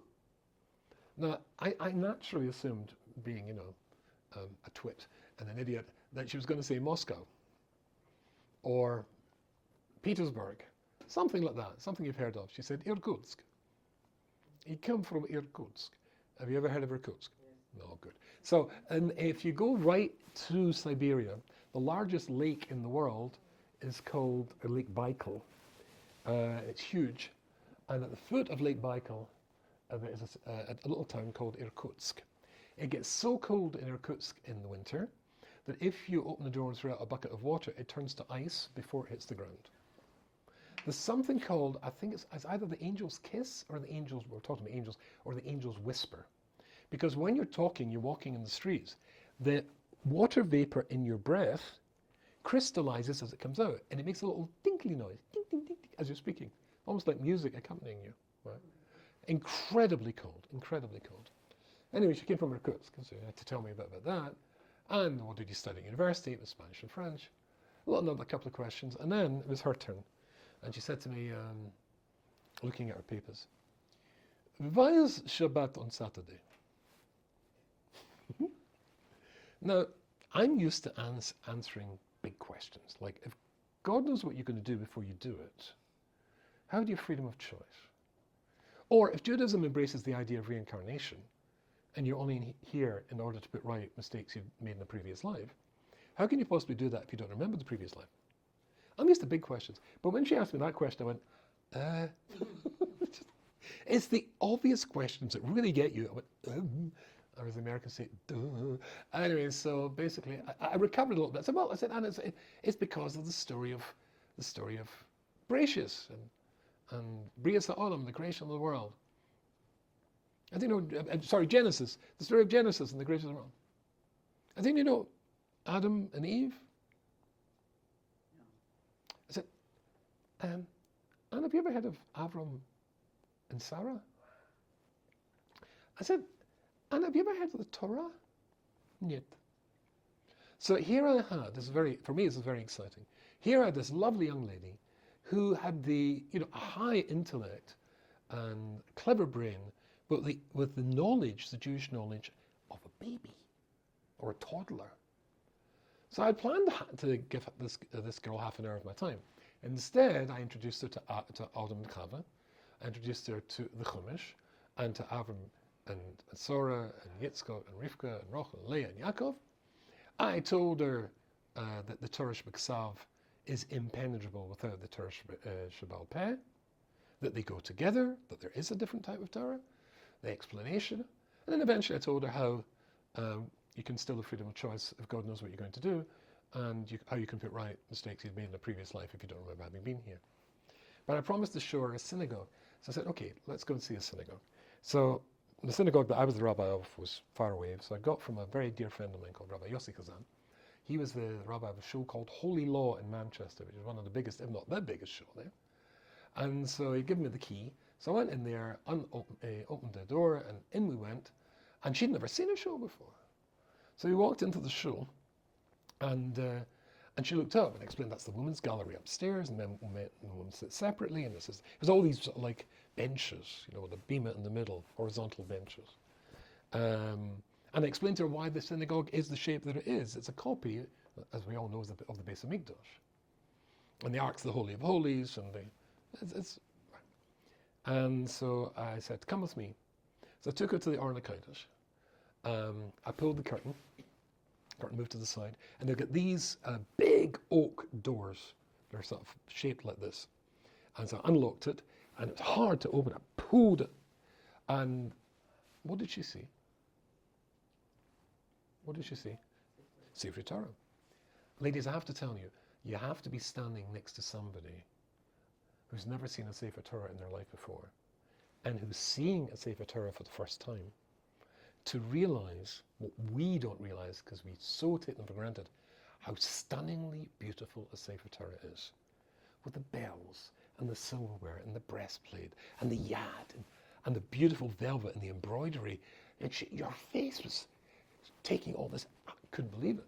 Now, I naturally assumed, being, a twit and an idiot, that she was going to say Moscow or Petersburg, something like that, something you've heard of. She said, Irkutsk. You come from Irkutsk. Have you ever heard of Irkutsk? No, good. So, and if you go right to Siberia, the largest lake in the world is called Lake Baikal. It's huge. And at the foot of Lake Baikal, there is a little town called Irkutsk. It gets so cold in Irkutsk in the winter that if you open the door and throw out a bucket of water, it turns to ice before it hits the ground. There's something called, I think it's either the angel's kiss or the angel's, we're talking about angels, or the angel's whisper. Because when you're talking, you're walking in the streets, the water vapor in your breath crystallizes as it comes out, and it makes a little tinkly noise, ding, ding, ding, ding, as you're speaking, almost like music accompanying you. Right? Incredibly cold, incredibly cold. Anyway, she came from Irkutsk, so she had to tell me a bit about that. And what did you study at university? It was Spanish and French. Another couple of questions, and then it was her turn. And she said to me, looking at her papers, why is Shabbat on Saturday? Now, I'm used to answering big questions, like if God knows what you're going to do before you do it, how do you have freedom of choice? Or if Judaism embraces the idea of reincarnation, and you're only here in order to put right mistakes you've made in a previous life, how can you possibly do that if you don't remember the previous life? I'm used to big questions. But when she asked me that question, I went, It's the obvious questions that really get you. I went, or as the Americans say, duh. Anyway, so basically, I recovered a little bit. I said, well, and it's because of the story of Bereshis and Brias Ha'olam, the creation of the world. I think, Genesis, the story of Genesis and the creation of the world. I think you know Adam and Eve. I said, and have you ever heard of Avram and Sarah? I said, and have you ever heard of the Torah? Niet. So here I had, for me this is very exciting. Here I had this lovely young lady who had the, a high intellect and clever brain, but with the knowledge, the Jewish knowledge of a baby or a toddler. So I planned to give this girl half an hour of my time. Instead, I introduced her to Adam and Chava. I introduced her to the Chumash, and to Avram and Sarah and Yitzchak and Rivka and Rachel and Leah and Yaakov. I told her that the Torah Shebeksav is impenetrable without the Torah Shebal Peh, that they go together, that there is a different type of Torah, the explanation, and then eventually I told her how you can still have freedom of choice if God knows what you're going to do, and how you can put right mistakes you've made in a previous life if you don't remember having been here. But I promised to show her a synagogue. So I said, okay, let's go and see a synagogue. So the synagogue that I was the rabbi of was far away, so I got from a very dear friend of mine called Rabbi Yossi Kazan. He was the rabbi of a show called Holy Law in Manchester, which is one of the biggest, if not the biggest show there. And so he'd given me the key. So I went in there, opened the door, and in we went. And she'd never seen a show before. So we walked into the show, and she looked up and explained that's the women's gallery upstairs, and then men and women sit separately, and there's all these sort of like benches, with a bema in the middle, horizontal benches. And I explained to her why the synagogue is the shape that it is. It's a copy, as we all know, of the Beis Hamikdash. And the Ark's the Holy of Holies, and and so I said, come with me. So I took her to the Arna Kodesh. I pulled the curtain moved to the side, and they've got these big oak doors. They're sort of shaped like this. And so I unlocked it, and it's hard to open. I pulled it, and what did she see? What did she see? Sefer Torah. Ladies, I have to tell you, you have to be standing next to somebody who's never seen a Sefer Torah in their life before, and who's seeing a Sefer Torah for the first time, to realize what we don't realize because we so take them for granted, how stunningly beautiful a Sefer Torah is, with the bells and the silverware and the breastplate and the yad and the beautiful velvet and the embroidery. And your face was taking all this. I couldn't believe it.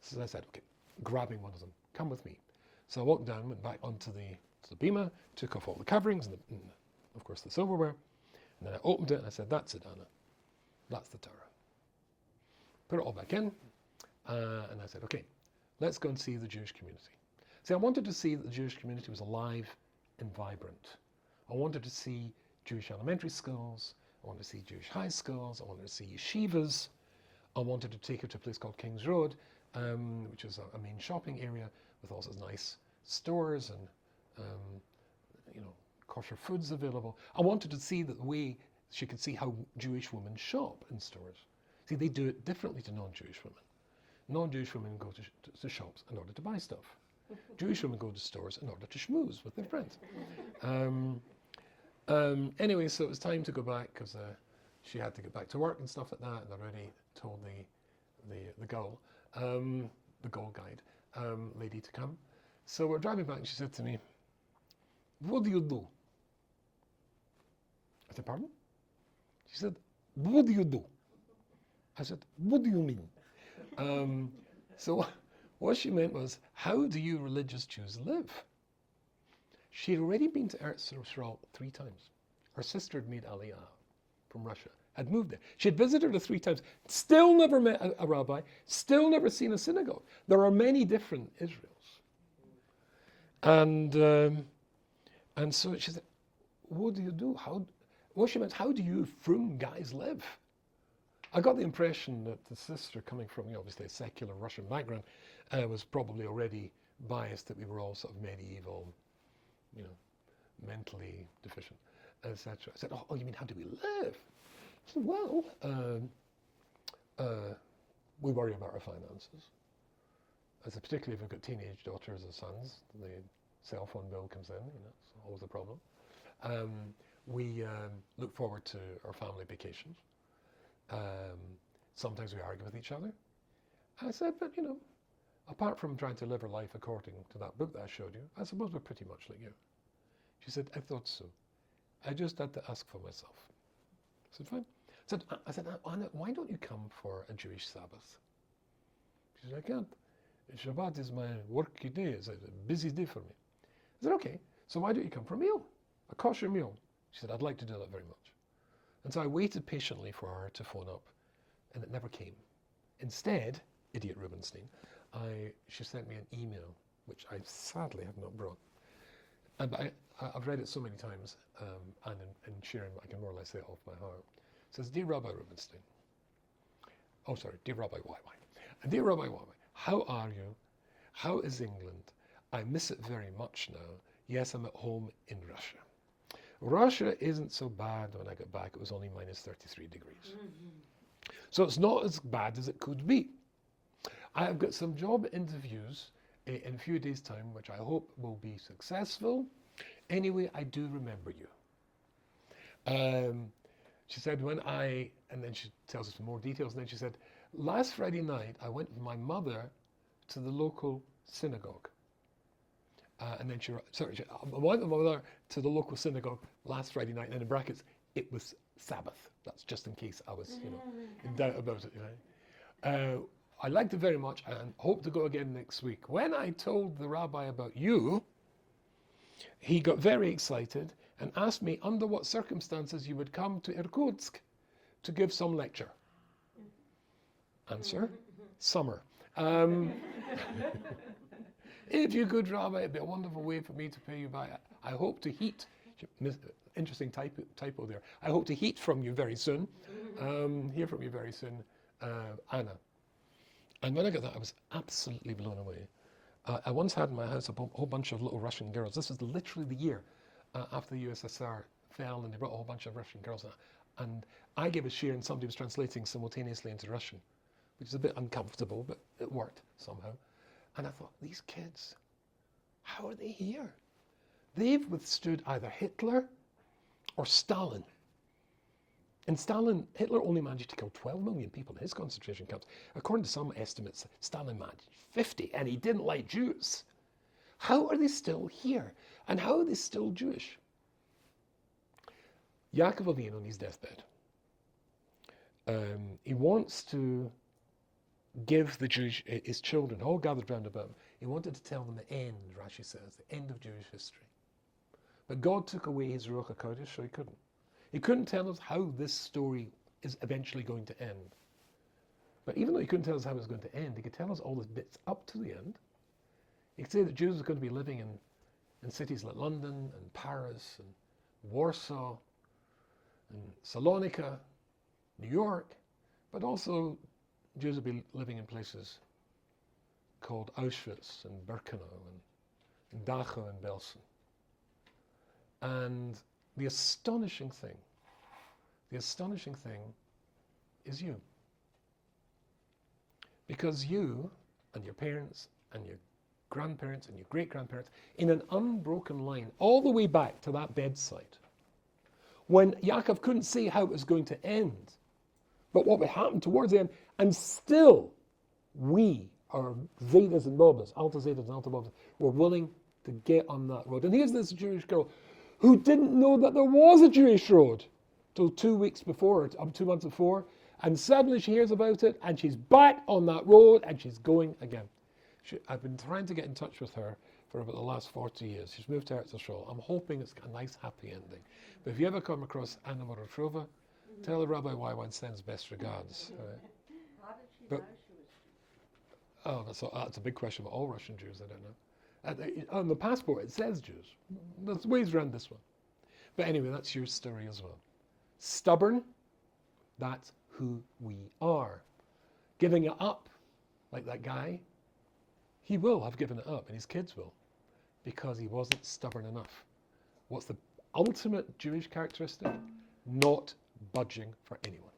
So I said, okay, grabbing one of them, come with me. So I walked down, went back onto the bema, took off all the coverings and of course the silverware, and then I opened it and I said, that's it, Anna. That's the Torah. Put it all back in, and I said, okay, let's go and see the Jewish community. See, I wanted to see that the Jewish community was alive and vibrant. I wanted to see Jewish elementary schools, I wanted to see Jewish high schools, I wanted to see yeshivas, I wanted to take her to a place called King's Road, which is a main shopping area with all sorts of nice stores and, kosher foods available. I wanted to see that the way she could see how Jewish women shop in stores. See, they do it differently to non-Jewish women. Non-Jewish women go to shops in order to buy stuff. Jewish women go to stores in order to schmooze with their friends. Anyway, so it was time to go back because she had to get back to work and stuff like that, and I already told the girl guide lady to come. So we're driving back and she said to me, what do you do? I said, pardon? She said, what do you do? I said, what do you mean? So what she meant was, how do you religious Jews live? She had already been to Eretz Yisrael 3 times. Her sister had made Aliyah from Russia, had moved there. She had visited her 3 times, still never met a rabbi, still never seen a synagogue. There are many different Israels. And so she said, what do you do? What she meant, how do you frum guys live? I got the impression that the sister, coming from obviously a secular Russian background, was probably already biased that we were all sort of medieval, mentally deficient, etc. I said, oh, you mean how do we live? I said, well, we worry about our finances. Particularly if we've got teenage daughters or sons, the cell phone bill comes in, it's always a problem. We look forward to our family vacations. Sometimes we argue with each other. I said, but apart from trying to live our life according to that book that I showed you, I suppose we're pretty much like you. She said, I thought so. I just had to ask for myself. I said, fine. I said, Anna, why don't you come for a Jewish Sabbath? She said, I can't. Shabbat is my worky day. It's a busy day for me. I said, okay, so why don't you come for a meal? A kosher meal. She said, I'd like to do that very much. And so I waited patiently for her to phone up, and it never came. Instead, idiot Rubenstein, she sent me an email, which I sadly have not brought. And I've read it so many times, and in Shiurim, I can more or less say it off my heart. It says, Dear Rabbi Rubenstein, Dear Rabbi YY, Dear Rabbi YY, how are you? How is England? I miss it very much now. Yes, I'm at home in Russia. Russia isn't so bad. When I got back, it was only minus 33 degrees. Mm-hmm. So it's not as bad as it could be. I have got some job interviews in a few days' time, which I hope will be successful. Anyway, I do remember you. She said, and then she tells us some more details, and then she said, last Friday night, I went with my mother to the local synagogue. And then I went with my mother to the local synagogue last Friday night, and in brackets, it was Sabbath. That's just in case I was, in doubt about it. I liked it very much and hope to go again next week. When I told the rabbi about you, he got very excited and asked me under what circumstances you would come to Irkutsk to give some lecture. Answer, summer. If you could, Rabbi, it'd be a wonderful way for me to pay you back. I hope to heat, interesting typo there, I hope to heat from you very soon, hear from you very soon, Anna. And when I got that, I was absolutely blown away. I once had in my house a whole bunch of little Russian girls. This was literally the year after the USSR fell, and they brought a whole bunch of Russian girls. And I gave a share, and somebody was translating simultaneously into Russian, which is a bit uncomfortable, but it worked somehow. And I thought, these kids, how are they here? They've withstood either Hitler or Stalin. And Hitler only managed to kill 12 million people in his concentration camps. According to some estimates, Stalin managed 50, and he didn't like Jews. How are they still here? And how are they still Jewish? Yaakov Avinu on his deathbed, he wants to give the Jewish, his children, all gathered round about him, he wanted to tell them the end, Rashi says, the end of Jewish history. But God took away his Ruach HaKodesh, so he couldn't. He couldn't tell us how this story is eventually going to end. But even though he couldn't tell us how it was going to end, he could tell us all the bits up to the end. He could say that Jews are going to be living in cities like London and Paris and Warsaw and Salonika, New York, but also Jews will be living in places called Auschwitz and Birkenau and Dachau and Belsen. And the astonishing thing is you. Because you and your parents and your grandparents and your great-grandparents, in an unbroken line, all the way back to that bedside, when Yaakov couldn't see how it was going to end, but what would happen towards the end, and still we, our Zetas and Bobas, Alta Zetas and Alta Bobas, were willing to get on that road. And here's this Jewish girl who didn't know that there was a Jewish road till 2 weeks before, 2 months before, and suddenly she hears about it, and she's back on that road, and she's going again. I've been trying to get in touch with her for about the last 40 years. She's moved to Eretz Yisrael. I'm hoping it's a nice, happy ending. But if you ever come across Anna Moroshova, tell the Rabbi Wywan sends best regards. How did she know she was Jewish? That's a big question about all Russian Jews, I don't know. On the passport, it says Jews. There's ways around this one. But anyway, that's your story as well. Stubborn, that's who we are. Giving it up, like that guy, he will have given it up, and his kids will, because he wasn't stubborn enough. What's the ultimate Jewish characteristic? Not budging for anyone.